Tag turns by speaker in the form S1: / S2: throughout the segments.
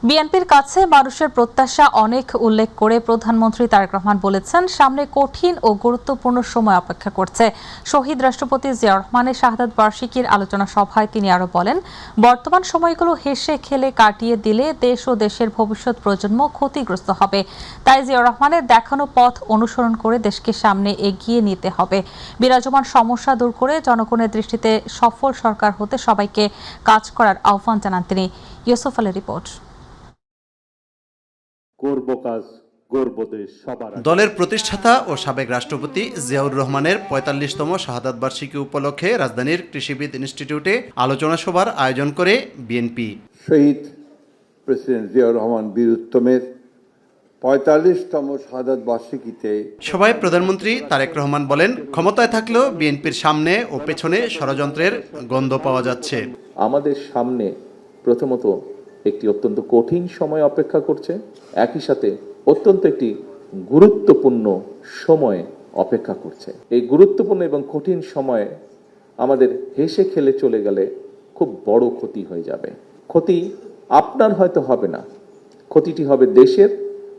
S1: বিএনপির কাছে মানুষের প্রত্যাশা অনেক উল্লেখ করে প্রধানমন্ত্রী তারেক রহমান বলেছেন, সামনে কঠিন ও গুরুত্বপূর্ণ সময় অপেক্ষা করছে। শহীদ রাষ্ট্রপতি জিয়াউর রহমানের শাহাদাত বার্ষিকীর আলোচনা সভায় তিনি আরো বলেন, বর্তমান সময়গুলো হেসে খেলে কাটিয়ে দিলে দেশ ও দেশের ভবিষ্যৎ প্রজন্ম ক্ষতিগ্রস্ত হবে। তাই জিয়াউর রহমানের দেখানো পথ অনুসরণ করে দেশকে সামনে এগিয়ে নিতে হবে। বিরাজমান সমস্যা দূর করে জনগণের দৃষ্টিতে সফল সরকার হতে সবাইকে কাজ করার আহ্বান জানান তিনি। ইউসুফ আলীর রিপোর্ট।
S2: দলের প্রতিষ্ঠাতা ও সাবেক রাষ্ট্রপতি জিয়াউর রহমানের ৪৫তম শাহাদাত বার্ষিকী উপলক্ষে রাজধানীর কৃষিবিদ ইনস্টিটিউটে আলোচনা সভার আয়োজন করে বিএনপি।
S3: শহীদ প্রেসিডেন্ট জিয়াউর রহমান বীর উত্তমের ৪৫তম শাহাদাত বার্ষিকীতে
S2: সভায় প্রধানমন্ত্রী তারেক রহমান বলেন, ক্ষমতায় থাকলেও বিএনপির সামনে ও পেছনে ষড়যন্ত্রের গন্ধ পাওয়া যাচ্ছে।
S4: আমাদের সামনে প্রথমত একটি অত্যন্ত কঠিন সময় অপেক্ষা করছে, একই সাথে অত্যন্ত একটি গুরুত্বপূর্ণ সময় অপেক্ষা করছে। এই গুরুত্বপূর্ণ এবং কঠিন সময়ে আমাদের হেসে খেলে চলে গেলে খুব বড় ক্ষতি হয়ে যাবে। ক্ষতি আপনার হয়তো হবে না, ক্ষতিটি হবে দেশের,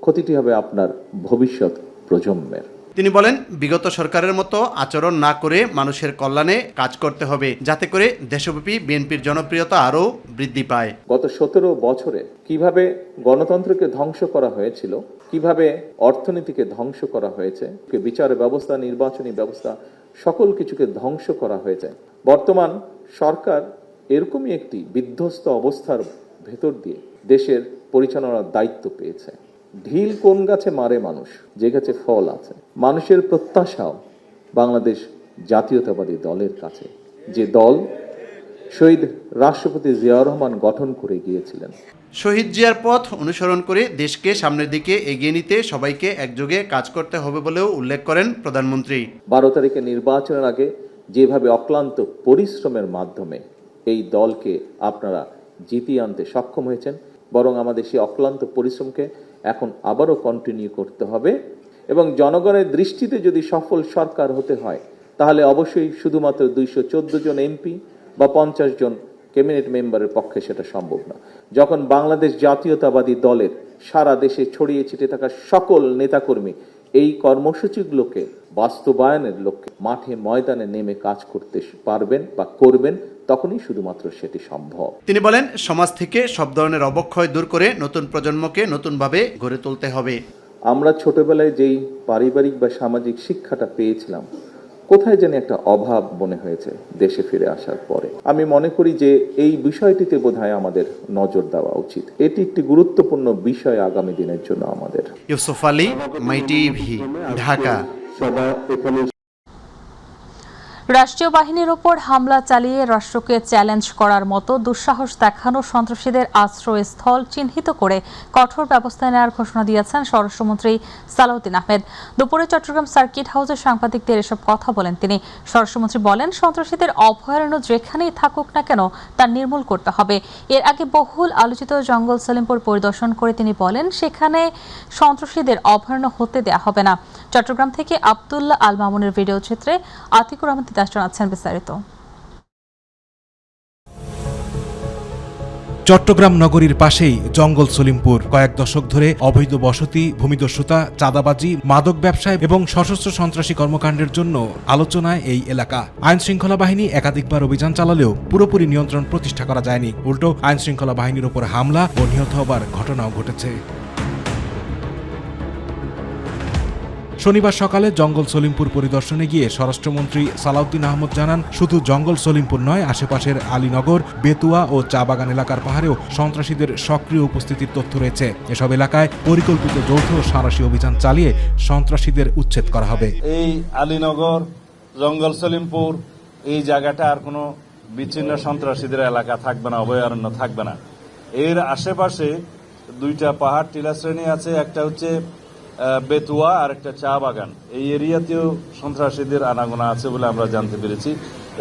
S4: ক্ষতিটি হবে আপনার ভবিষ্যৎ প্রজন্মের।
S2: তিনি বলেন, বিগত সরকারের মতো আচরণ না করে মানুষের কল্যাণে কাজ করতে হবে, যাতে করে দেশব্যাপী বিএনপির জনপ্রিয়তা আরও বৃদ্ধি পায়।
S4: গত ১৭ বছরে কিভাবে গণতন্ত্রকে ধ্বংস করা হয়েছিল, কিভাবে অর্থনীতিকে ধ্বংস করা হয়েছে, বিচার ব্যবস্থা, নির্বাচনী ব্যবস্থা, সকল কিছুকে ধ্বংস করা হয়েছে। বর্তমান সরকার এরকমই একটি বিধ্বস্ত অবস্থার ভেতর দিয়ে দেশের পরিচালনার দায়িত্ব পেয়েছে। ঢিল কোন গাছে মারে মানুষ, যে গাছে ফল আছে। মানুষের প্রত্যাশাও বাংলাদেশ জাতীয়তাবাদী দলের কাছে, যে দল শহীদ রাষ্ট্রপতি জিয়াউর রহমান গঠন করে গিয়েছিলেন।
S2: শহীদ জিয়ার পথ অনুসরণ করে দেশকে সামনের দিকে এগিয়ে নিতে সবাইকে একযোগে কাজ করতে হবে বলেও উল্লেখ করেন প্রধানমন্ত্রী।
S4: ১২ তারিখে নির্বাচনের আগে যেভাবে অক্লান্ত পরিশ্রমের মাধ্যমে এই দলকে আপনারা জিতিয়ে আনতে সক্ষম হয়েছেন, বরং আমাদের সেই অক্লান্ত পরিশ্রমকে এখন আবারও কন্টিনিউ করতে হবে। এবং জনগণের দৃষ্টিতে যদি সফল সরকার হতে হয়, তাহলে অবশ্যই শুধুমাত্র ২১৪ জন এমপি বা ৫০ জন ক্যাবিনেট মেম্বারের পক্ষে সেটা সম্ভব না। যখন বাংলাদেশ জাতীয়তাবাদী দলের সারা দেশে ছড়িয়ে ছিটে থাকা সকল নেতাকর্মী এই কর্মসূচিগুলোকে বাস্তবায়নের লক্ষ্যে মাঠে ময়দানে নেমে কাজ করতে পারবেন বা করবেন, তখনই শুধুমাত্র সেটি সম্ভব।
S2: তিনি বলেন, সমাজ থেকে সব ধরনের অবক্ষয় দূর করে নতুন প্রজন্মকে নতুনভাবে গড়ে তুলতে হবে।
S4: আমরা ছোটবেলায় যেই পারিবারিক বা সামাজিক শিক্ষাটা পেয়েছিলাম, কোথায় যেন একটা অভাব মনে হয়েছে দেশে ফিরে আসার পরে। আমি মনে করি যে এই বিষয়টিতে বোধহয় আমাদের নজর দেওয়া উচিত। এটি একটি গুরুত্বপূর্ণ বিষয় আগামী দিনের জন্য আমাদের।
S2: ইউসুফ আলী, মাই টিভি, ঢাকা।
S1: রাষ্ট্রীয় বাহিনীর ওপর হামলা চালিয়ে রাষ্ট্রকে চ্যালেঞ্জ করার মতো দুঃসাহস দেখানো সন্ত্রাসীদের আশ্রয়স্থল চিহ্নিত করে কঠোর ব্যবস্থা নেওয়ার ঘোষণা দিয়েছেন স্বরাষ্ট্রমন্ত্রী সালাউদ্দিন আহমেদ। দুপুরে চট্টগ্রাম সার্কিট হাউসে সাংবাদিকদের এসব কথা বলেন তিনি। স্বরাষ্ট্রমন্ত্রী বলেন, সন্ত্রাসীদের অভয়ারণ্য যেখানেই থাকুক না কেন তা নির্মূল করতে হবে। এর আগে বহুল আলোচিত জঙ্গল সলিমপুর পরিদর্শন করে তিনি বলেন, সেখানে সন্ত্রাসীদের অভয়ারণ্য হতে দেয়া হবে না। চট্টগ্রাম থেকে আব্দুল্লাহ আল মামুনের ভিডিও চিত্রে আতিকুর রহমান জানাচ্ছেন বিস্তারিত।
S5: চট্টগ্রাম নগরীর পাশেই জঙ্গল সলিমপুর। কয়েক দশক ধরে অবৈধ বসতি, ভূমিদস্যুতা, চাঁদাবাজি, মাদক ব্যবসায় এবং সশস্ত্র সন্ত্রাসী কর্মকাণ্ডের জন্য আলোচনায় এই এলাকা। আইন শৃঙ্খলা বাহিনী একাধিকবার অভিযান চালালেও পুরোপুরি নিয়ন্ত্রণ প্রতিষ্ঠা করা যায়নি। উল্টো আইন শৃঙ্খলা বাহিনীর উপর হামলা ও নিহত হবার ঘটনাও ঘটেছে। শনিবার সকালে জঙ্গল সলিমপুর পরিদর্শনে গিয়ে স্বরাষ্ট্রমন্ত্রী সালাউদ্দিন আহমেদ জানান, শুধু জঙ্গল সলিমপুর নয়, আশেপাশের আলীনগর, বেতুয়া ও চা বাগান এলাকার পাহাড়েও সন্ত্রাসীদের সক্রিয় উপস্থিতির তথ্য রয়েছে। এসব এলাকায় পরিকল্পিত যৌথ সাঁড়াশি অভিযান চালিয়ে সন্ত্রাসীদের উচ্ছেদ করা হবে।
S6: এই আলীনগর, জঙ্গল সলিমপুর, এই জায়গাটা আর কোনো বিচ্ছিন্ন সন্ত্রাসীদের এলাকা থাকবে না, অভয়ারণ্য থাকবে না। এর আশেপাশে দুইটা পাহাড় টিলা শ্রেণী আছে, একটা হচ্ছে বেতুয়া আর একটা চা বাগান। এই এরিয়াতেও সন্ত্রাসীদের আনাগোনা আছে বলে আমরা জানতে পেরেছি।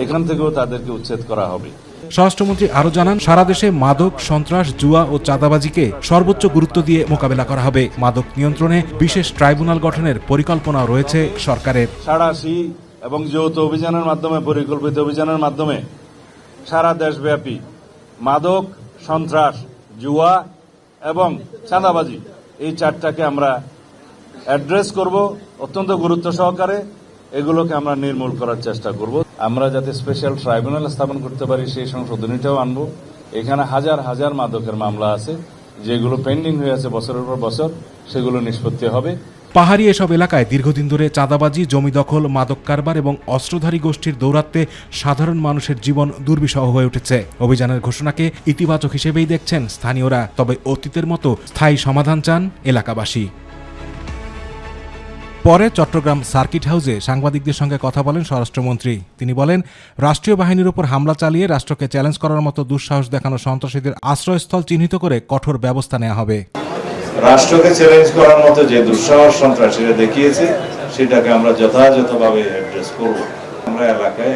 S6: এখান থেকেও তাদেরকে উচ্ছেদ করা হবে।
S5: স্বরাষ্ট্রমন্ত্রী আরো জানান, সারা দেশে মাদক, সন্ত্রাস, জুয়া ও চাঁদাবাজিকে সর্বোচ্চ গুরুত্ব দিয়ে মোকাবেলা করা হবে। মাদক নিয়ন্ত্রণে বিশেষ ট্রাইব্যুনাল গঠনের পরিকল্পনা রয়েছে সরকারের।
S6: সাঁড়াশি এবং যৌথ অভিযানের মাধ্যমে, পরিকল্পিত অভিযানের মাধ্যমে সারা দেশব্যাপী মাদক, সন্ত্রাস, জুয়া এবং চাঁদাবাজি, এই চারটাকে আমরা অ্যাড্রেস করব অত্যন্ত গুরুত্ব সহকারে। এগুলোকে আমরা নির্মূল করার চেষ্টা করব। আমরা যাতে স্পেশাল ট্রাইব্যুনাল স্থাপন করতে পারি সেই সংশোধনীটাও আনবো। এখানে হাজার হাজার মাদকের মামলা আছে যেগুলো পেন্ডিং হয়ে আছে বছরের পর বছর, সেগুলো নিষ্পত্তি হবে।
S5: পাহাড়ি এসব এলাকায় দীর্ঘদিন ধরে চাঁদাবাজি, জমি দখল, মাদক কারবার এবং অস্ত্রধারী গোষ্ঠীর দৌরাত্ম্যে সাধারণ মানুষের জীবন দুর্বিষহ হয়ে উঠেছে। অভিযানের ঘোষণাকে ইতিবাচক হিসেবেই দেখছেন স্থানীয়রা, তবে অতীতের মতো স্থায়ী সমাধান চান এলাকাবাসী। পরে চট্টগ্রাম সার্কিট হাউসে সাংবাদিকদের সঙ্গে কথা বলেন স্বরাষ্ট্রমন্ত্রী। তিনি বলেন, রাষ্ট্রীয় বাহিনীর উপর হামলা চালিয়ে রাষ্ট্রকে চ্যালেঞ্জ করার মতো দুঃসাহস দেখানো সন্ত্রাসীদের আশ্রয়স্থল চিহ্নিত করে কঠোর ব্যবস্থা নেওয়া হবে।
S7: রাষ্ট্রকে চ্যালেঞ্জ করার মতো যে দুঃসাহস সন্ত্রাসীরা দেখিয়েছে সেটাকে আমরা যথাযথভাবে অ্যাড্রেস করব। আমরা এলাকায়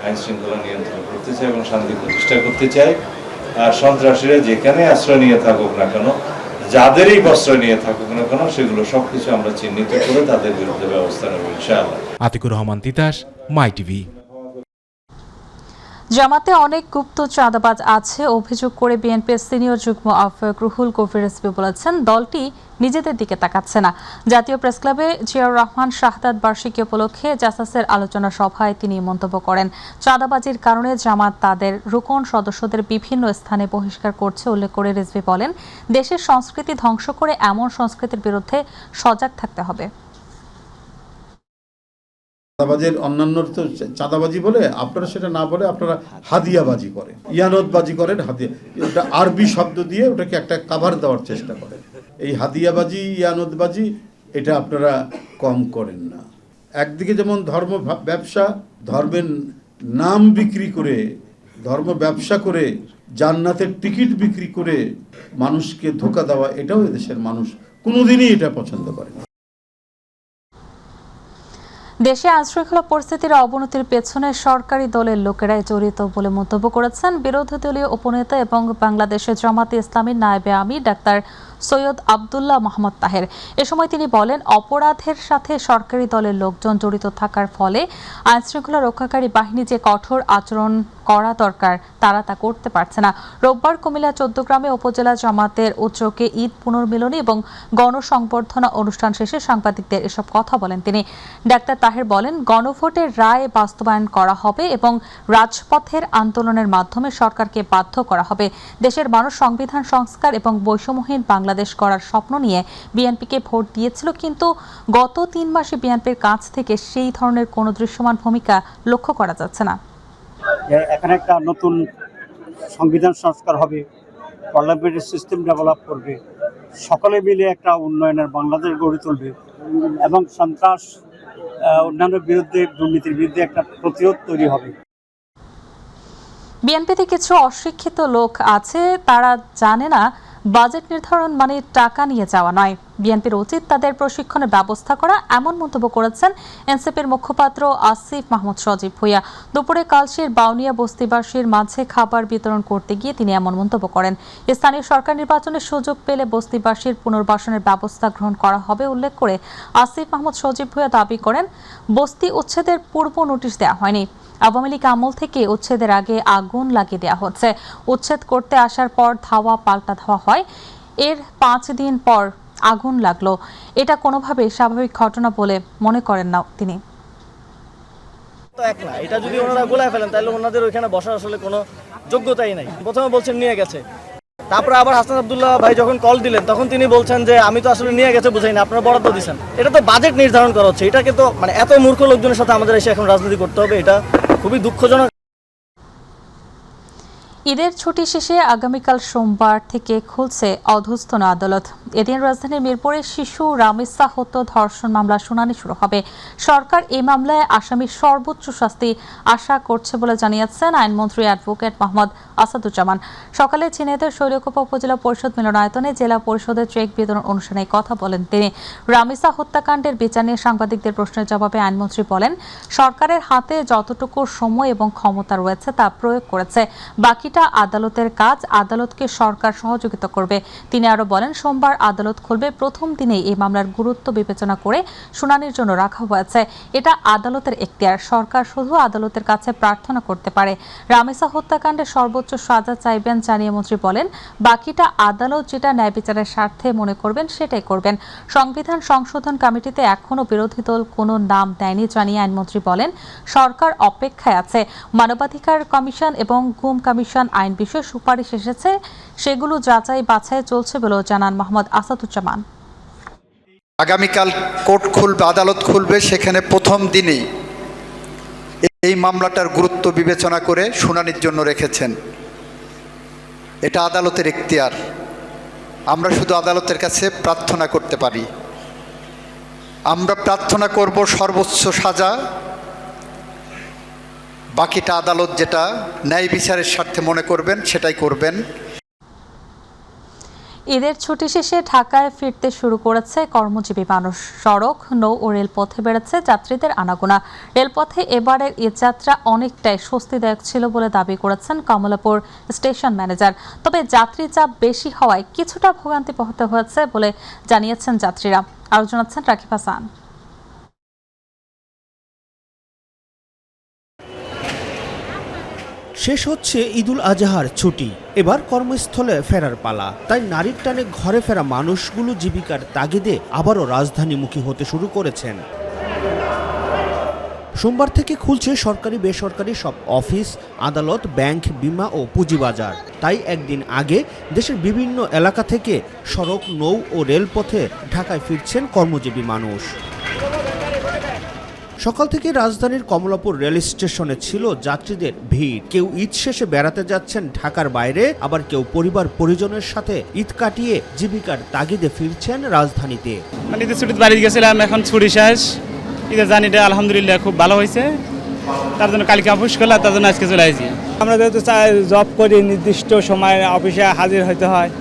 S7: আইন শৃঙ্খলা নিয়ন্ত্রণ করতে চাই এবং শান্তি প্রতিষ্ঠা করতে চাই। আর সন্ত্রাসীরা যেখানে আশ্রয় নিয়ে থাকুক না কেন, যাদেরই আশ্রয় নিয়ে থাকুক না কেন, সেগুলো সবকিছু আমরা চিহ্নিত করে তাদের বিরুদ্ধে ব্যবস্থা নেব ইনশাআল্লাহ।
S5: আতিকুর রহমান তিতাস, মাই টিভি।
S1: জামাতে অনেক গুপ্ত চাঁদাবাজ আছে অভিযোগ করে বিএনপির সিনিয়র যুগ্ম আহ্বায়ক রুহুল কবির রিজভী বলেছেন, দলটি নিজেদের দিকে তাকাচ্ছে না। জাতীয় প্রেসক্লাবে জিয়াউর রহমান শাহাদাত বার্ষিকী উপলক্ষে জাসাসের আলোচনা সভায় তিনি মন্তব্য করেন, চাঁদাবাজির কারণে জামাত তাদের রুকন সদস্যদের বিভিন্ন স্থানে বহিষ্কার করছে উল্লেখ করে রিজভী বলেন, দেশের সংস্কৃতি ধ্বংস করে এমন সংস্কৃতির বিরুদ্ধে সজাগ থাকতে হবে।
S8: চাঁদাবাজির অন্যান্য তো চাঁদাবাজি বলে, আপনারা সেটা না বলে আপনারা হাদিয়াবাজি করেন, ইয়ানতবাজি করেন। হাদিয়া ওটা আরবি শব্দ দিয়ে ওটাকে একটা কাভার দেওয়ার চেষ্টা করেন। এই হাদিয়াবাজি, ইয়ানতবাজি এটা আপনারা কম করেন না। একদিকে যেমন ধর্ম ব্যবসা, ধর্মের নাম বিক্রি করে, ধর্ম ব্যবসা করে, জান্নাতের টিকিট বিক্রি করে মানুষকে ধোঁকা দেওয়া, এটাও এদেশের মানুষ কোনোদিনই এটা পছন্দ করে না।
S1: দেশে আইনশৃঙ্খলা পরিস্থিতির অবনতির পেছনে সরকারি দলের লোকেরাই জড়িত বলে মন্তব্য করেছেন বিরোধী দলীয় উপনেতা এবং বাংলাদেশের জামাতে ইসলামীর নায়েবে আমির ডাক্তার সৈয়দ আব্দুল্লাহ মোহাম্মদ তাহের। এ সময় তিনি বলেন, অপরাধের সাথে সরকারি দলের লোকজন জড়িত থাকার ফলে আইনশৃঙ্খলা রক্ষাকারী বাহিনী যে কঠোর আচরণ করা দরকার তারা তা করতে পারছে না। রোববার কুমিল্লা 14 গ্রামে উপজেলা জামাতের উদ্যোগে ঈদ পুনর্মিলনী এবং গণসংবর্ধনা অনুষ্ঠান শেষে সাংবাদিকদের এসব কথা বলেন তিনি। ডাক্তার তাহের বলেন, গণভোটের রায় বাস্তবায়ন করা হবে এবং রাজপথের আন্দোলনের মাধ্যমে সরকারকে বাধ্য করা হবে। দেশের মানুষ সংবিধান সংস্কার এবং বৈষম্যহীন বাংলাদেশ করার স্বপ্ন নিয়ে বিএনপিকে ভোট দিয়েছিল, কিন্তু গত 3 মাসে বিএনপির কাছ থেকে সেই ধরনের কোনো দৃশ্যমান ভূমিকা লক্ষ্য করা যাচ্ছে না।
S9: এখানে একটা নতুন সংবিধান সংস্কার হবে, পার্লামেন্টারি সিস্টেম ডেভেলপ করবে, সকলে মিলে একটা উন্নয়নের বাংলাদেশ গড়ে তুলবে এবং সন্ত্রাস, অন্যান্য বিরুদ্ধে, দুর্নীতির বিরুদ্ধে একটা প্রতিরোধ তৈরি হবে।
S1: বিএনপিতে কিছু অশিক্ষিত লোক আছে, তারা জানে না বাজেট নির্ধারণ মানে টাকা নিয়ে যাওয়া নয়। বিএনপির উচিত তাদের প্রশিক্ষণের ব্যবস্থা করা, এমন মন্তব্য করেছেন এনসিপির মুখপাত্র আসিফ মাহমুদ সজীব ভুঁইয়া। দুপুরে কালশীর বাউনিয়া বস্তিবাসীর মাঝে খাবার বিতরণ করতে গিয়ে তিনি এমন মন্তব্য করেন। স্থানীয় সরকার নির্বাচনের সুযোগ পেলে বস্তিবাসীর পুনর্বাসনের ব্যবস্থা গ্রহণ করা হবে উল্লেখ করে আসিফ মাহমুদ সজীব ভুঁইয়া দাবি করেন, বস্তি উচ্ছেদের পূর্ব নোটিশ দেওয়া হয়নি। আওয়ামী লীগ আমল থেকে উচ্ছেদের আগে আগুন লাগিয়ে দেওয়া হচ্ছে। উচ্ছেদ করতে আসার পর ধাওয়া পাল্টা ধাওয়া হয়, এর 5 দিন পর আগুন লাগলো। এটা কোনোভাবে স্বাভাবিক ঘটনা বলে মনে করেন না তিনি।
S10: এটা যদি ওনারা গোলায় ফেলেন তাহলে ওনাদের ওইখানে বসার আসলে কোনো যোগ্যতাই নাই। প্রথমে বলছেন নিয়ে গেছে, তারপরে আবার হাসান আব্দুল্লাহ ভাই যখন কল দিলেন তখন তিনি বলছেন যে আমি তো আসলে নিয়ে গেছে বুঝাই না, আপনারা বরাদ্দ দিচ্ছেন। এটা তো বাজেট নির্ধারণ করা হচ্ছে, এটাকে তো মানে এত মূর্খ লোকজনের সাথে আমাদের এসে এখন রাজনীতি করতে হবে, এটা খুবই দুঃখজনক।
S1: ঈদের ছুটি শেষে আগামীকাল সোমবার থেকে খুলছে অধস্তন আদালত। এদিন রাজধানীর মিরপুরে শিশু রামিসা হত্যা ধর্ষণ মামলা শুনানি শুরু হবে। সরকার এই মামলায় আসামির সর্বোচ্চ শাস্তি আশা করছে বলে জানিয়েছেন আইনমন্ত্রী অ্যাডভোকেট মোহাম্মদ আসাদুজ্জামান। সকালে ঝিনাইদহ শৈলকুপা উপজেলা পরিষদ মিলনায়তনে জেলা পরিষদের চেক বিতরণ অনুষ্ঠানে কথা বলেন তিনি। রামিসা হত্যাকাণ্ডের বিচার নিয়ে সাংবাদিকদের প্রশ্নের জবাবে আইনমন্ত্রী বলেন, সরকারের হাতে যতটুকু সময় এবং ক্ষমতা রয়েছে তা প্রয়োগ করেছে, বাকিটা বাকিটা আদালতের কাজ, আদালতকে সরকার সহযোগিতা করবে। তিনি আরো বলেন, সোমবার আদালত খুলবে। প্রথম দিনেই এই মামলার গুরুত্ব বিবেচনা করে শুনানির জন্য রাখা হয়েছে। এটা আদালতের এখতিয়ার, সরকার শুধু আদালতের কাছে প্রার্থনা করতে পারে। রামেসা হত্যাকাণ্ডে সর্বোচ্চ সাজা চাইবেন জানিয়ে মন্ত্রী বলেন, বাকিটা আদালত যেটা ন্যায় বিচারের স্বার্থে মনে করবেন সেটাই করবেন। সংবিধান সংশোধন কমিটিতে এখনও বিরোধী দল কোনো নাম দেয়নি জানিয়ে আইনমন্ত্রী বলেন, সরকার অপেক্ষায় আছে। মানবাধিকার কমিশন এবং গুম কমিশন আইন বিষয়ে সুপারিশ এসেছে, সেগুলো যাচাই বাছাই চলছে বলেও জানান মোহাম্মদ আসাদুজ্জামান।
S11: আগামীকাল কোর্ট খুলবে, আদালত খুলবে, সেখানে প্রথম দিনেই এই মামলাটার গুরুত্ব বিবেচনা করে শুনানির জন্য রেখেছেন। এটা আদালতের এখতিয়ার, আমরা শুধু আদালতের কাছে প্রার্থনা করতে পারি। আমরা প্রার্থনা করব সর্বোচ্চ সাজা, বাকিটা আদালত যেটা ন্যায় বিচারের স্বার্থে মনে করবেন সেটাই করবেন।
S1: ঈদের ছুটি শেষে ঢাকায় ফিরতে শুরু করেছে কর্মজীবী মানুষ। সড়ক, নৌ ও রেলপথে বেড়েছে যাত্রীদের আনাগোনা। রেলপথে এবারের ঈদ যাত্রা অনেকটাই স্বস্তিদায়ক ছিল বলে দাবি করেছেন কমলাপুর স্টেশন ম্যানেজার। তবে যাত্রী চাপ বেশি হওয়ায় কিছুটা ভোগান্তি পোহাতে হয়েছে বলে জানিয়েছেন যাত্রীরা। আরও জানাচ্ছেন রাকিব হাসান।
S12: শেষ হচ্ছে ঈদুল আজহার ছুটি, এবার কর্মস্থলে ফেরার পালা। তাই নারীর টানে ঘরে ফেরা মানুষগুলো জীবিকার তাগিদে আবারও রাজধানীমুখী হতে শুরু করেছেন। সোমবার থেকে খুলছে সরকারি বেসরকারি সব অফিস, আদালত, ব্যাংক, বিমা ও পুঁজিবাজার। তাই একদিন আগে দেশের বিভিন্ন এলাকা থেকে সড়ক, নৌ ও রেলপথে ঢাকায় ফিরছেন কর্মজীবী মানুষ। সকাল থেকে রাজধানীর কমলাপুর রেল স্টেশনে ছিল যাত্রীদের ভিড়। কেউ ঈদ শেষে বেড়াতে যাচ্ছেন ঢাকার বাইরে, আবার কেউ পরিবার পরিজনের সাথে ঈদ কাটিয়ে জীবিকার তাগিদে ফিরছেন রাজধানীতে।
S13: ঈদের ছুটিতে বাড়ি গেছিলাম, এখন ছুটি শেষ। ঈদের জার্নিটা আলহামদুলিল্লাহ খুব ভালো হয়েছে, তার জন্য কালকে অফিস করলাম, তার জন্য আজকে চলে আসি। আমরা যেহেতু জব করি, নির্দিষ্ট সময় অফিসে হাজির হতে হয়,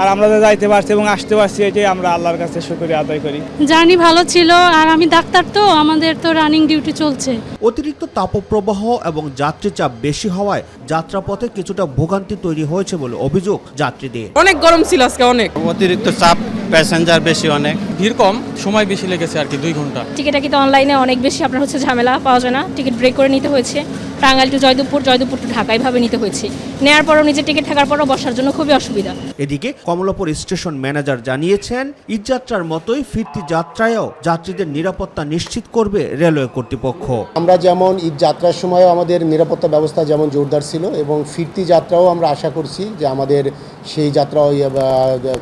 S13: আর আমরা যাইতে পারছি এবং আসতে পারছি, এটাই আমরা আল্লাহর কাছে শুকরিয়া আদায় করি।
S14: জার্নি ভালো ছিল, আর আমি ডাক্তার, তো আমাদের তো রানিং ডিউটি চলছে।
S12: অতিরিক্ত তাপপ্রবাহ এবং যাত্রী চাপ বেশি হওয়ায় যাত্রাপথে কিছুটা ভোগান্তি তৈরি হয়েছে বলে অভিযোগ যাত্রীদের।
S15: অনেক গরম ছিল আজকে, অনেক
S13: অতিরিক্ত চাপ, প্যাসেঞ্জার বেশি, অনেক ভিড় কম, সময় বেশি লেগেছে আর কি, 2 ঘন্টা।
S14: টিকিট কিন্তু অনলাইনে অনেক বেশি আপনার হচ্ছে ঝামেলা, পাওয়া যায় না। টিকিট ব্রেক করে নিতে হয়েছে, টাঙ্গাইল টু জয়দেবপুর, জয়দেবপুর টু ঢাকা এইভাবে নিতে হয়েছে। নেওয়ার পরও নিজের টিকিট থাকার পরও বসার জন্য খুবই অসুবিধা।
S12: এদিকে কমলাপুর স্টেশন ম্যানেজার জানিয়েছেন, ঈদযাত্রার মতোই ফিরতি যাত্রায়ও যাত্রীদের নিরাপত্তা নিশ্চিত করবে রেলওয়ে কর্তৃপক্ষ।
S16: আমরা যেমন ঈদ যাত্রার সময়ও আমাদের নিরাপত্তা ব্যবস্থা যেমন জোরদার ছিল, এবং ফিরতি যাত্রাও আমরা আশা করছি যে আমাদের সেই যাত্রা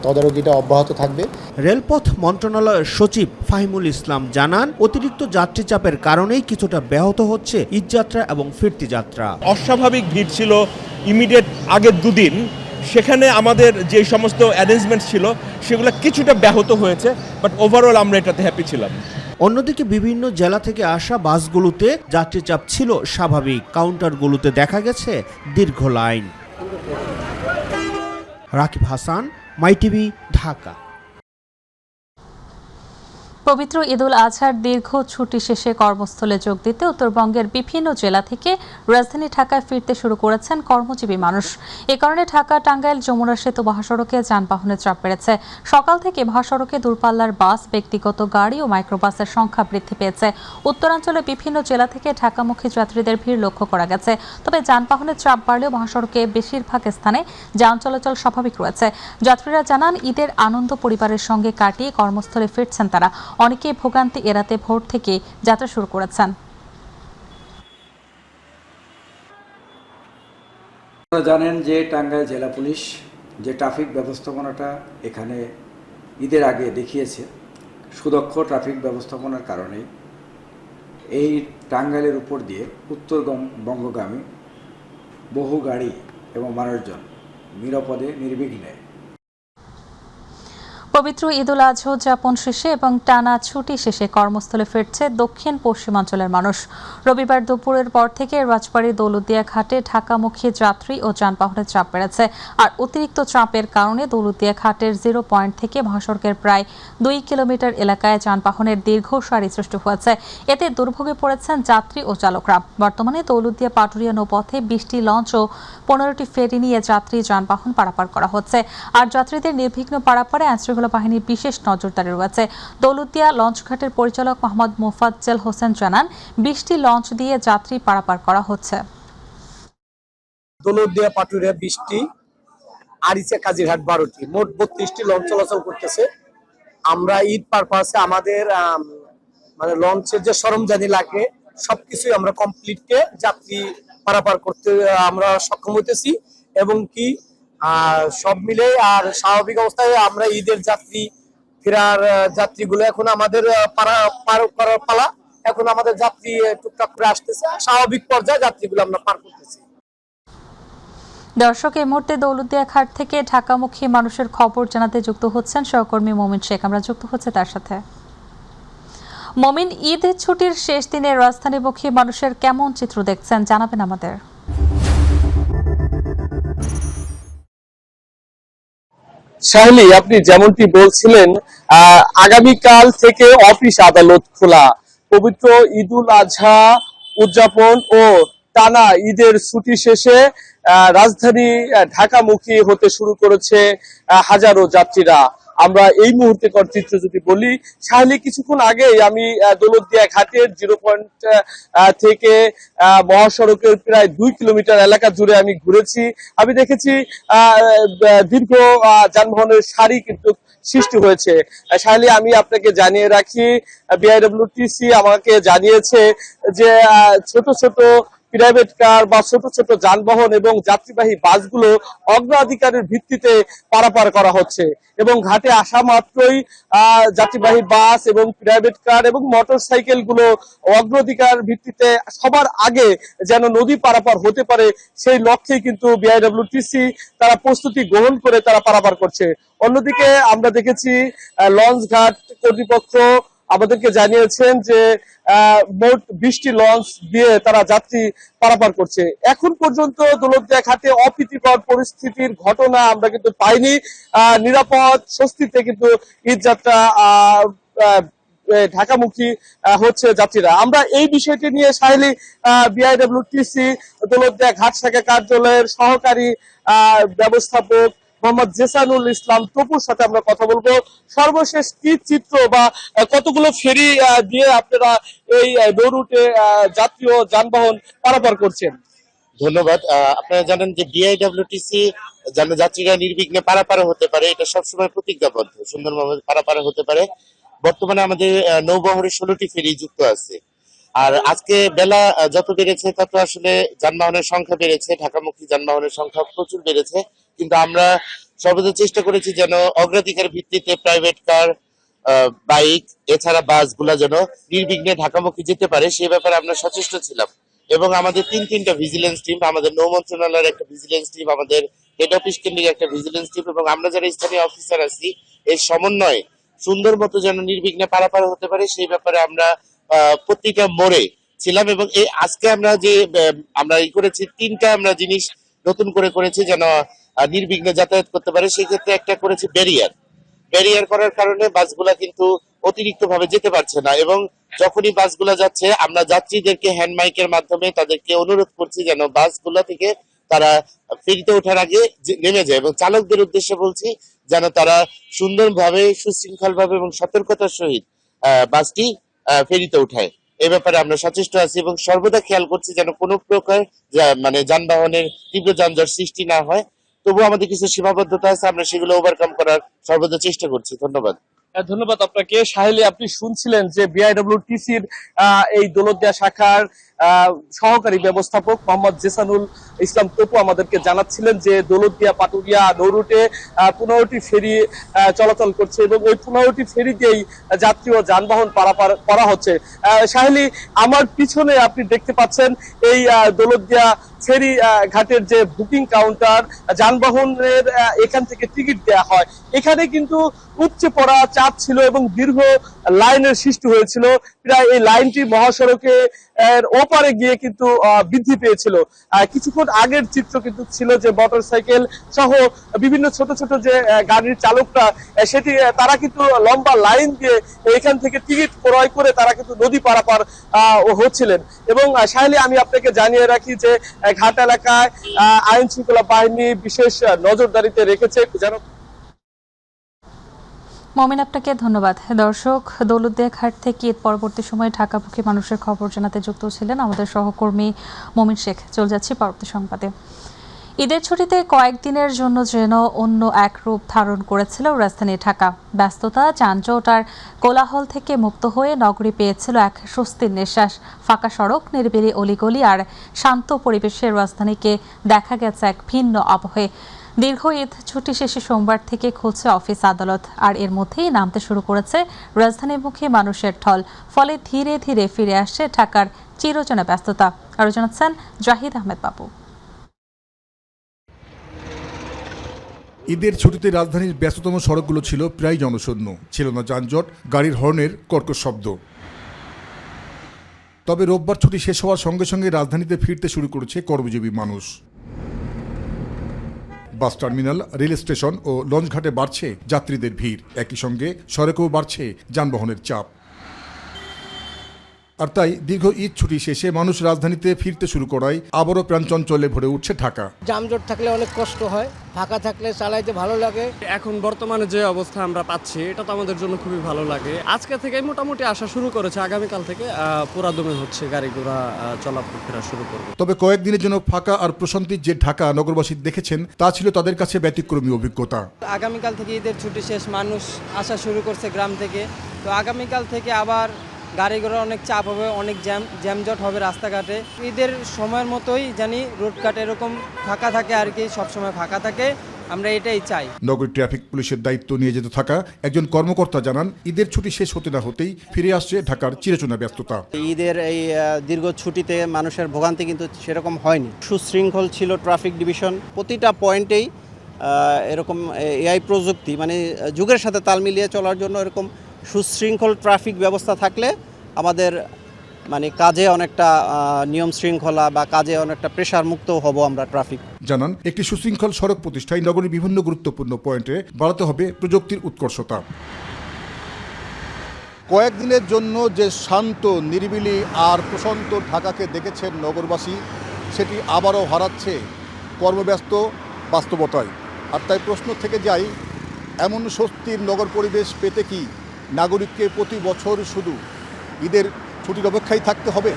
S16: তদারকিটা অব্যাহত থাকবে।
S12: রেলপথ মন্ত্রণালয়ের সচিব ফাহিমুল ইসলাম জানান, অতিরিক্ত যাত্রী চাপের কারণেই কিছুটা ব্যাহত হচ্ছে ঈদযাত্রা এবং ফিরতি যাত্রা।
S17: অস্বাভাবিক ভিড় ছিল ইমিডিয়েট আগের 2 দিন, সেখানে আমাদের যে সমস্ত অ্যারেঞ্জমেন্ট ছিল সেগুলো কিছুটা ব্যাহত হয়েছে, বাট ওভারঅল আমরা এটাতে হ্যাপি ছিলাম।
S12: অন্যদিকে বিভিন্ন জেলা থেকে আসা বাসগুলোতে যাত্রী চাপ ছিল স্বাভাবিক, কাউন্টারগুলোতে দেখা গেছে দীর্ঘ লাইন। রাকিব হাসান, মাই টিভি, ঢাকা।
S1: পবিত্র ঈদুল আজহার দীর্ঘ ছুটি শেষে কর্মস্থলে যোগ দিতে উত্তরবঙ্গের বিভিন্ন জেলা থেকে রাজধানী ঢাকায় ফিরতে শুরু করেছেন কর্মজীবী মানুষ। এ কারণে ঢাকা টাঙ্গাইল যমুনা সেতু মহাসড়কে যানবাহনের চাপ বেড়েছে। সকাল থেকে মহাসড়কে দূরপাল্লার বাস, ব্যক্তিগত গাড়ি ও মাইক্রোবাসের সংখ্যা বৃদ্ধি পেয়েছে। উত্তরাঞ্চলে বিভিন্ন জেলা থেকে ঢাকামুখী যাত্রীদের ভিড় লক্ষ্য করা গেছে। তবে যানবাহনের চাপ বাড়লেও মহাসড়কে বেশিরভাগ স্থানে যান চলাচল স্বাভাবিক রয়েছে। যাত্রীরা জানান, ঈদের আনন্দ পরিবারের সঙ্গে কাটিয়ে কর্মস্থলে ফিরছেন তারা। অনেকে ভোগান্তি এড়াতে ভোর থেকে যাত্রা শুরু করেছেন।
S18: আপনারা জানেন যে টাঙ্গাইল জেলা পুলিশ যে ট্রাফিক ব্যবস্থাপনাটা এখানে ঈদের আগে দেখিয়েছে, সুদক্ষ ট্রাফিক ব্যবস্থাপনার কারণে এই টাঙ্গাইলের উপর দিয়ে উত্তরবঙ্গগামী বহু গাড়ি এবং মানুষজন নিরাপদে নির্বিঘ্নে
S1: পবিত্র ঈদুল আজহা উদযাপন শেষে এবং টানা ছুটি শেষে কর্মস্থলে ফিরছে দক্ষিণ পশ্চিমাঞ্চলের মানুষ। রবিবার দুপুরের পর থেকে রাজবাড়ী দৌলতদিয়া ঘাটে ঢাকামুখী যাত্রী ও যানবাহনের চাপ বেড়েছে। আর অতিরিক্ত চাপের কারণে দৌলতদিয়া ঘাটের 0 পয়েন্ট থেকে মহাসড়কের প্রায় 2 কিলোমিটার এলাকায় যানবাহনের দীর্ঘ সারি সৃষ্টি হয়েছে। এতে দুর্ভোগে পড়েছেন যাত্রী ও চালকরা। বর্তমানে দৌলতদিয়া পাটুরিয়া নৌপথে 20টি লঞ্চ ও 15টি ফেরি নিয়ে যাত্রী যানবাহন পারাপার করা হচ্ছে। আর যাত্রীদের নির্বিঘ্ন পারাপারে আইনশৃঙ্খলা বাহিনীর বিশেষ নজরদারি রয়েছে। দৌলতদিয়া লঞ্চঘাটের পরিচালক মোহাম্মদ মোফাজ্জল হোসেন জানান, 20টি লঞ্চ দিয়ে যাত্রী পারাপার করা হচ্ছে।
S15: দৌলতদিয়া পাটুরিয়া 20টি, আরিচা কাজিরহাট 12টি, মোট 32টি লঞ্চ চলাচল করতেছে। আমরা ঈদ পারপাসে আমাদের মানে লঞ্চের যে সরঞ্জামি লাগে সবকিছুই আমরা কমপ্লিটকে যাত্রী পারাপার করতে আমরা সক্ষম হইতেছি এবং কি সব মিলে আর স্বাভাবিক অবস্থায় আমরা ঈদের যাত্রী ফেরার যাত্রীগুলো এখন আমাদের পার করার পালা। এখন আমাদের যাত্রী টুকটাক করে আসতেছে, স্বাভাবিক পর্যায়ে যাত্রীগুলো আমরা পার করতেছি।
S1: দর্শক, এই মুহূর্তে দৌলতদিয়া ঘাট থেকে ঢাকামুখী মানুষের খবর জানাতে যুক্ত হচ্ছেন সহকর্মী মমিন শেখ। আমরা যুক্ত হচ্ছে তার সাথে। মমিন, ঈদের ছুটির শেষ দিনে রাজধানীমুখী মানুষের কেমন চিত্র দেখছেন জানাবেন আমাদের।
S19: শাহলি, আপনি যেমনটি বলছিলেন, আগামীকাল থেকে অফিস আদালত খোলা। পবিত্র ঈদুল আজহা উদযাপন ও টানা ঈদের ছুটি শেষে রাজধানী ঢাকামুখী হতে শুরু করেছে হাজারো যাত্রীরা। আমরা এই মুহূর্তেকর চিত্র যদি বলি, শাহলি, কিছুক্ষণ আগেই আমি দৌলতদিয়া ঘাটের 0 পয়েন্ট থেকে মহাসড়কের প্রায় 2 কিলোমিটার এলাকা জুড়ে আমি ঘুরেছি। আমি দেখেছি দীর্ঘ যানবাহনের সারি কিন্তু সৃষ্টি হয়েছে। শাহলি, আমি আপনাকে জানিয়ে রাখি, বিআইডব্লিউটিসি আমাকে জানিয়েছে যে ছোট ছোট প্রাইভেট কার বা ছোট ছোট যানবাহন এবং যাত্রীবাহী বাসগুলো অগ্রাধিকারের ভিত্তিতে পারাপার করা হচ্ছে এবং ঘাটে আসা মাত্রই যাত্রীবাহী বাস এবং প্রাইভেট কার এবং মোটর সাইকেল গুলো অগ্রাধিকার ভিত্তিতে সবার আগে যেন নদী পারাপার হতে পারে সেই লক্ষ্যে কিন্তু বিআইডব্লিউটিসি তারা প্রস্তুতি গ্রহণ করে তারা পারাপার করছে। অন্যদিকে আমরা দেখেছি লঞ্চ ঘাট কর্তৃপক্ষ আমাদেরকে জানিয়েছেন যে মোট 20টি লঞ্চ দিয়ে তারা যাত্রী পারাপার করছে। এখন পর্যন্ত দৌলতদিয়া ঘাটে অপ্রীতিকর পরিস্থিতির ঘটনা আমরা কিন্তু পাইনি। নিরাপদ স্বস্তিতে কিন্তু ঈদ যাত্রা ঢাকামুখী হচ্ছে যাত্রীরা। আমরা এই বিষয়টি নিয়ে শাহলি বিআইডব্লিউটিসি দৌলতদিয়া ঘাট শাখা কার্যালয়ের সহকারী ব্যবস্থাপক মোহাম্মদ জেসানুল ইসলাম টপুর সাথে আমরা কথা বলবো। সর্বশেষ কি চিত্র বা কতগুলো ফেরি দিয়ে আপনারা এই নৌ রুটে যাত্রী ও যানবাহন পারাপার করছেন?
S20: ধন্যবাদ। আপনারা জানেন যে বিআইডব্লিউটিসি যেন যাত্রীরা নির্বিঘ্নে পারাপার হতে পারে, এটা সবসময় প্রতিজ্ঞাবদ্ধ, সুন্দরভাবে পারাপার হতে পারে। বর্তমানে আমাদের নৌবহরে 16টি ফেরি যুক্ত আছে। আর আজকে বেলা যত বেড়েছে তত আসলে যানবাহনের সংখ্যা বেড়েছে, ঢাকামুখী যানবাহনের সংখ্যা প্রচুর বেড়েছে। কিন্তু আমরা সর্বদা চেষ্টা করেছি যেন অগ্রাধিকার ভিত্তিতে প্রাইভেট কার, বাইক এছাড়া বাসগুলা যেন নির্বিঘ্নে ঢাকামুখী যেতে পারে সেই ব্যাপারে আমরা সচেষ্ট ছিলাম। এবং আমাদের তিনটা ভিজিলেন্স টিম, আমাদের নৌ মন্ত্রণালয়ের একটা ভিজিলেন্স টিম, আমাদের হেড অফিস কেন্দ্রিক একটা ভিজিলেন্স টিম এবং আমরা যারা স্থানীয় অফিসার আছি এর সমন্বয়ে সুন্দর মতো যেন নির্বিঘ্নে পারাপার হতে পারে সেই ব্যাপারে আমরা প্রতিটা মোড়ে ছিলাম। এবং এই আজকে আমরা যে আমরা করেছি 3টা আমরা জিনিস নতুন করে করেছি যেন নির্বিঘ্নে যাতায়াত করতে পারে। সেই ক্ষেত্রে একটা করেছি ব্যারিয়ার করার কারণে বাসগুলা কিন্তু অতিরিক্ত ভাবে যেতে পারছে না এবং যখনই বাসগুলা যাচ্ছে আমরা যাত্রীদেরকে হ্যান্ড মাইকের মাধ্যমে তাদেরকে অনুরোধ করছি যেন বাসগুলা থেকে তারা ফেরিতে ওঠার আগে নেমে যায় এবং চালকদের উদ্দেশ্যে বলছি যেন তারা সুন্দরভাবে সুশৃঙ্খল ভাবে এবং সতর্কতার সহিত বাসটি ফেরিতে উঠায়। এই ব্যাপারে আমরা সচেষ্ট আছি এবং সর্বদা খেয়াল করছি যেন কোনো প্রকার মানে যানবাহনের তীব্র যানজট সৃষ্টি না হয়। তবু আমাদের কিছু সীমাবদ্ধতা আছে, আমরা সেগুলো ওভারকাম করার সর্বদা চেষ্টা করছি। ধন্যবাদ।
S19: ধন্যবাদ আপনাকে। শাহলি, আপনি শুনছিলেন যে বিআইডব্লিউটিসির এই দৌলতদিয়া শাখার সহকারী ব্যবস্থাপক মোহাম্মদ জেসানুল ইসলাম তপু আমাদেরকে জানাচ্ছিলেন যে দৌলতদিয়া পাটুরিয়া নৌরুটে 15টি ফেরি চলাচল করছে এবং ওই 15টি ফেরি দিয়েই যাত্রী ও যানবাহন পারাপার করা হচ্ছে। সাহেলি, আমার পিছনে আপনি দেখতে পাচ্ছেন এই দৌলতদিয়া ফেরি ঘাটের যে বুকিং কাউন্টার, যানবাহনের এখান থেকে টিকিট দেওয়া হয়। এখানে কিন্তু উপচে পড়া চাপ ছিল এবং দীর্ঘ লাইনের সৃষ্টি হয়েছিল। প্রায় এই লাইনটি মহাসড়কে ওপারে গিয়ে কিন্তু বৃদ্ধি পেয়েছিল। কিছুক্ষণ আগের চিত্র কিন্তু ছিল যে মোটরসাইকেল সহ বিভিন্ন ছোট ছোট যে গাড়ির চালকরা তারা কিন্তু লম্বা লাইন দিয়ে এখান থেকে টিকিট ক্রয় করে তারা কিন্তু নদী পারাপার হচ্ছিলেন। এবং সাহেলি, আমি আপনাকে জানিয়ে রাখি যে ঘাট এলাকায় আইন শৃঙ্খলা বাহিনী বিশেষ নজরদারিতে রেখেছে।
S1: মমিন, আপনাকে ধন্যবাদ। দর্শক, দৌলতদিয়া ঘাট থেকে ঈদ পরবর্তী সময়ে ঢাকামুখী মানুষের খবর জানাতে যুক্ত ছিলেন আমাদের সহকর্মী মমিন শেখ। চলে যাচ্ছি পরবর্তী সংবাদে। ঈদের ছুটিতে কয়েকদিনের জন্য যেন অন্য এক রূপ ধারণ করেছিল রাজধানী ঢাকা। ব্যস্ততা, যানজট আর কোলাহল থেকে মুক্ত হয়ে নগরী পেয়েছিল এক স্বস্তির নিঃশ্বাস। ফাঁকা সড়ক, নিরিবিলি অলিগলি আর শান্ত পরিবেশে রাজধানীকে দেখা গেছে এক ভিন্ন আবহে। দীর্ঘ ঈদ ছুটি শেষে সোমবার থেকে খুলছে অফিস আদালত, আর এর মধ্যেই নামতে শুরু করেছে রাজধানীমুখী মানুষের ঢল। ফলে ধীরে ধীরে ফিরে আসছে ঢাকার চিরচেনা ব্যস্ততা। আরও জানাচ্ছেন জাহিদ আহমেদ বাবু।
S21: ঈদের ছুটিতে রাজধানীর ব্যস্ততম সড়কগুলো ছিল প্রায় জনশূন্য। ছিল না যানজট, গাড়ির হর্নের কর্কশ শব্দ। তবে রোববার ছুটি শেষ হওয়ার সঙ্গে সঙ্গে রাজধানীতে ফিরতে শুরু করেছে কর্মজীবী মানুষ। বাস টার্মিনাল, রেল স্টেশন ও লঞ্চঘাটে বাড়ছে যাত্রীদের ভিড়। একই সঙ্গে সড়কেও বাড়ছে যানবাহনের চাপ। আর তাই দীর্ঘ ঈদ ছুটি শেষে মানুষ রাজধানীতে ফিরতে শুরু করায় আবারও প্রাণচঞ্চলে ভরে উঠছে ঢাকা।
S22: যানজট থাকলে অনেক কষ্ট হয়, ফাঁকা থাকলে চালাইতে ভালো লাগে। এখন বর্তমানে যে অবস্থা আমরা পাচ্ছি, এটা তো আমাদের জন্য খুবই ভালো লাগে। আজকে থেকে মোটামুটি আসা শুরু করেছে, আগামীকাল থেকে পুরা দমে হচ্ছে, গাড়ি ঘোড়া চলাফেরা শুরু করবে।
S21: তবে কয়েকদিনের জন্য ফাঁকা আর প্রশান্তির যে ঢাকা নগরবাসী দেখেছেন, তা ছিল তাদের কাছে ব্যতিক্রমী অভিজ্ঞতা।
S22: আগামীকাল থেকে ঈদের ছুটি শেষ, মানুষ আসা শুরু করছে গ্রাম থেকে। তো আগামীকাল থেকে আবার গাড়ি ঘোড়া অনেক চাপ হবে, অনেক জ্যামজট হবে রাস্তাঘাটে। ঈদের সময়ের মতোই জানি রোডঘাট এরকম ফাঁকা থাকে আর কি, সবসময় ফাঁকা থাকে, আমরা এটাই চাই।
S21: নগরী ট্রাফিক পুলিশের দায়িত্ব নিয়ে যেতে থাকা একজন কর্মকর্তা জানান, ঈদের ছুটি শেষ হতে না হতেই ফিরে আসছে ঢাকার চিরচেনা ব্যস্ততা।
S23: ঈদের এই দীর্ঘ ছুটিতে মানুষের ভোগান্তি কিন্তু সেরকম হয়নি। সুশৃঙ্খল ছিল ট্রাফিক ডিভিশন। প্রতিটা পয়েন্টেই এরকম এআই প্রযুক্তি, মানে যুগের সাথে তাল মিলিয়ে চলার জন্য এরকম সুশৃঙ্খল ট্রাফিক ব্যবস্থা থাকলে আমাদের মানে কাজে অনেকটা নিয়ম শৃঙ্খলা বা কাজে অনেকটা প্রেশার মুক্ত হব আমরা ট্রাফিক।
S21: জানান, একটি সুশৃঙ্খল সড়ক প্রতিষ্ঠায় নগরীর বিভিন্ন গুরুত্বপূর্ণ পয়েন্টে বাড়াতে হবে প্রযুক্তির উৎকর্ষতা। কয়েকদিনের জন্য যে শান্ত, নিরিবিলি আর প্রশান্ত ঢাকাকে দেখেছেন নগরবাসী, সেটি আবারও হারাচ্ছে কর্মব্যস্ত বাস্তবতায়। আর তাই প্রশ্ন থেকে যায়, এমন স্বস্তির নগর পরিবেশ পেতে কি নাগরিককে প্রতি বছর শুধু ঈদের ছুটির অপেক্ষায় থাকতে হবে?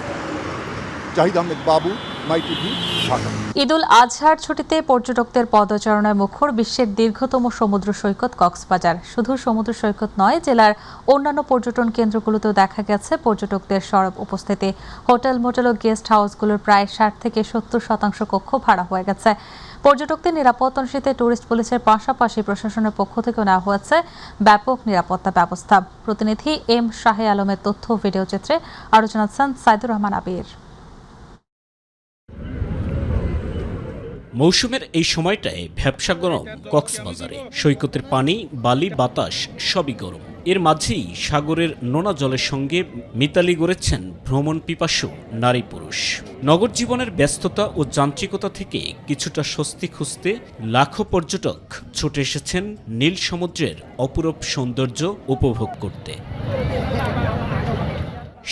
S21: জাহিদ আহমেদ বাবু, মাই টিভি, ঢাকা।
S1: ঈদুল আজহার ছুটিতে পর্যটকদের পদচারণায় মুখর বিশ্বের দীর্ঘতম সমুদ্র সৈকত কক্সবাজার। শুধু সমুদ্র সৈকত নয়, জেলার অন্যান্য পর্যটন কেন্দ্রগুলোতেও দেখা গেছে পর্যটকদের সরব উপস্থিতি। হোটেল, মোটেল ও গেস্ট হাউসগুলোর প্রায় 60 থেকে 70% কক্ষ ভাড়া হয়ে গেছে। পর্যটকদের নিরাপত্তা নিশ্চিতে টুরিস্ট পুলিশের পাশাপাশি প্রশাসনের পক্ষ থেকেও নেওয়া হয়েছে ব্যাপক নিরাপত্তা ব্যবস্থা। প্রতিনিধি এম শাহে আলমের তথ্য ভিডিও চিত্রে আরও জানাচ্ছেন সাইদুর রহমান আবির।
S24: মৌসুমের এই সময়টায় ব্যবসা গরম কক্সবাজারে। সৈকতের পানি, বালি, বাতাস সবই গরম। এর মাঝেই সাগরের নোনা জলের সঙ্গে মিতালি গড়েছেন ভ্রমণ পিপাসু নারী পুরুষ। নগর জীবনের ব্যস্ততা ও যান্ত্রিকতা থেকে কিছুটা স্বস্তি খুঁজতে লাখো পর্যটক ছুটে এসেছেন নীল সমুদ্রের অপরূপ সৌন্দর্য উপভোগ করতে।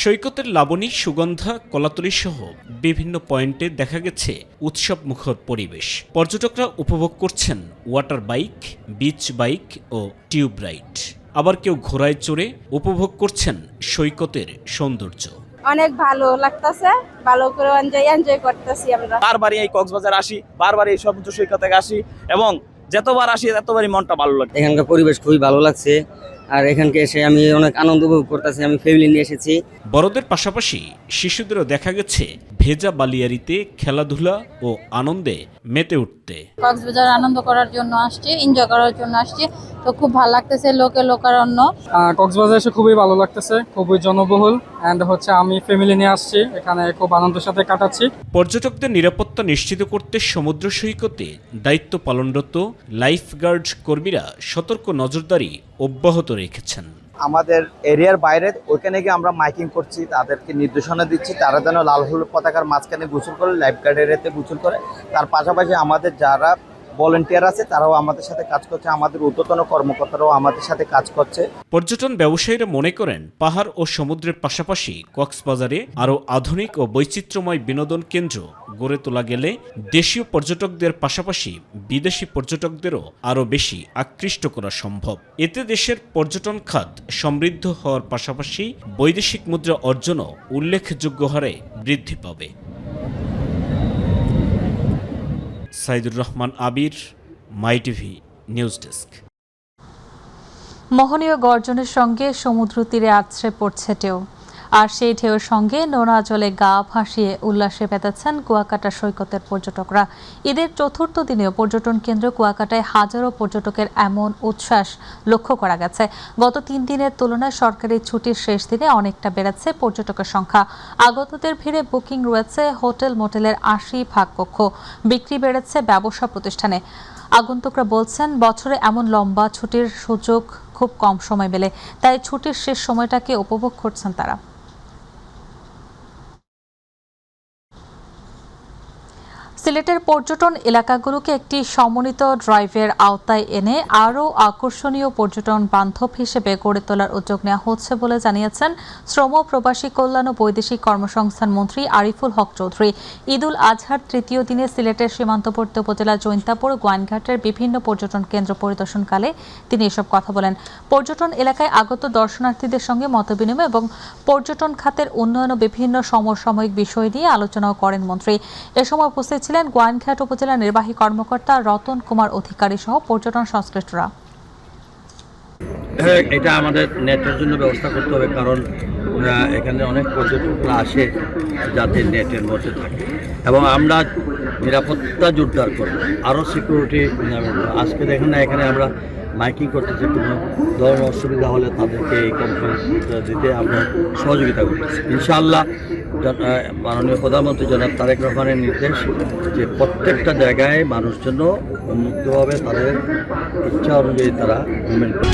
S24: সৈকতের লাবণী, সুগন্ধা, কলাতলি সহ বিভিন্ন পয়েন্টে দেখা গেছে উৎসব মুখর পরিবেশ। পর্যটকরা উপভোগ করছেন ওয়াটার বাইক, বিচ বাইক ও টিউব রাইড। আবার কেউ ঘোড়ায় চড়ে উপভোগ করছেন সৈকতের সৌন্দর্য।
S25: অনেক ভালো লাগতেছে, ভালো করে এনজয় করতেছি আমরা।
S10: বারবার এই কক্সবাজার আসি, বারবার এই সমুদ্র সৈকতে আসি এবং
S2: যতবার আসি ততবারই মনটা ভালো লাগে।
S3: এখানকার পরিবেশ খুবই ভালো লাগছে, আর এখানকে এসে আমি অনেক আনন্দ উপভোগ করতেছি। আমি ফ্যামিলি নিয়ে এসেছি।
S24: বড়দের পাশাপাশি শিশুদেরও দেখা গেছে ভেজা বালিয়াড়িতে খেলাধুলা ও আনন্দে মেতে উঠতে।
S25: কক্সবাজার আনন্দ করার জন্য আসছি, এনজয় করার জন্য আসছি, তো খুব ভালো লাগতেছে। লোকারণ্য
S4: কক্সবাজার এসে খুবই ভালো লাগতেছে, খুবই জনবহুল, এন্ড আমি ফ্যামিলি নিয়ে আসছি, এখানে খুব আনন্দের সাথে কাটাচ্ছি।
S24: পর্যটকদের নিরাপত্তা নিশ্চিত করতে সমুদ্র সৈকতে দায়িত্ব পালনরত লাইফগার্ড কর্মীরা সতর্ক নজরদারি অব্যাহত রেখেছেন।
S6: আমাদের এরিয়ার বাইরে ওইখানে গিয়ে আমরা মাইকিং করছি, তাদেরকে নির্দেশনা দিচ্ছি তারা যেন লাল হলুদ পতাকার মাঝখানে গোসল করে, লাইফগার্ড এরিয়াতে গোসল করে। তার পাশাপাশি আমাদের যারা ভলান্টিয়ার আছে তারাও আমাদের সাথে কাজ করছে, আমাদের ঊর্ধ্বতন কর্মকর্তারাও আমাদের সাথে কাজ করছে।
S24: পর্যটন ব্যবসায়ীরা মনে করেন পাহাড় ও সমুদ্রের পাশাপাশি কক্সবাজারে আরও আধুনিক ও বৈচিত্র্যময় বিনোদন কেন্দ্র গড়ে তোলা গেলে দেশীয় পর্যটকদের পাশাপাশি বিদেশি পর্যটকদেরও আরও বেশি আকৃষ্ট করা সম্ভব। এতে দেশের পর্যটন খাত সমৃদ্ধ হওয়ার পাশাপাশি বৈদেশিক মুদ্রা অর্জনও উল্লেখযোগ্য হারে বৃদ্ধি পাবে। সাইদুর রহমান আবির, মাই টিভি নিউজ ডেস্ক।
S1: মোহনীয় গর্জনের সঙ্গে সমুদ্র তীরে আছড়ে পড়ছে ঢেউ, আর সেই ঢেউয়ের সঙ্গে নোনা জলে গা ভাসিয়ে উল্লাসে মেতেছেন কুয়াকাটা সৈকতের পর্যটকরা। ঈদের চতুর্থ দিনেও পর্যটন কেন্দ্র কুয়াকাটায় হাজারো পর্যটকের এমন উচ্ছ্বাস লক্ষ্য করা গেছে। গত 3 দিনের তুলনায় সরকারি ছুটির শেষ দিনে অনেকটা বেড়েছে পর্যটকের সংখ্যা। আগতদের ভিড়ে বুকিং রয়েছে হোটেল মোটেলের 80 কক্ষ, বিক্রি বেড়েছে ব্যবসা প্রতিষ্ঠানে। আগন্তুকরা বলছেন বছরে এমন লম্বা ছুটির সুযোগ খুব কম সময় মেলে, তাই ছুটির শেষ সময়টাকে উপভোগ করছেন তারা। সিলেটের পর্যটন এলাকাগুলোকে একটি সমন্বিত ড্রাইভের আওতায় এনে আরও আকর্ষণীয় পর্যটন বান্ধব হিসেবে গড়ে তোলার উদ্যোগ নেওয়া হচ্ছে বলে জানিয়েছেন শ্রম, প্রবাসী কল্যাণ ও বৈদেশিক কর্মসংস্থান মন্ত্রী আরিফুল হক চৌধুরী। ঈদুল আজহার তৃতীয় দিনে সিলেটের সীমান্তবর্তী উপজেলা জৈন্তাপুর, গোয়াইনঘাটের বিভিন্ন পর্যটন কেন্দ্র পরিদর্শনকালে তিনি এসব কথা বলেন। পর্যটন এলাকায় আগত দর্শনার্থীদের সঙ্গে মতবিনিময় এবং পর্যটন খাতের উন্নয়ন ও বিভিন্ন সমসাময়িক বিষয় নিয়ে আলোচনাও করেন মন্ত্রী। এ সময় উপস্থিত ছিলেন গোয়াইনঘাট উপজেলা নির্বাহী কর্মকর্তা রতন কুমার অধিকারী সহ পর্যটন সংশ্লিষ্টরা।
S7: এটা আমাদের নেটের জন্য ব্যবস্থা করতে হবে, কারণ এখানে অনেক পর্যটকরা আসে যাতে নেটের মধ্যে থাকে, এবং আমরা নিরাপত্তা জোরদার করব, আরও সিকিউরিটি। আজকে দেখেন না, এখানে আমরা মাইকিং করতেছি, কোনো ধরনের অসুবিধা হলে তাদেরকে এই কনফারেন্স দিতে আমরা সহযোগিতা করতেছি। ইনশাআল্লাহ মাননীয় প্রধানমন্ত্রী জনাব তারেক রহমানের নির্দেশ যে প্রত্যেকটা জায়গায় মানুষ যেন মুক্তভাবে তাদের ইচ্ছা অনুযায়ী তারা মুভমেন্ট করে।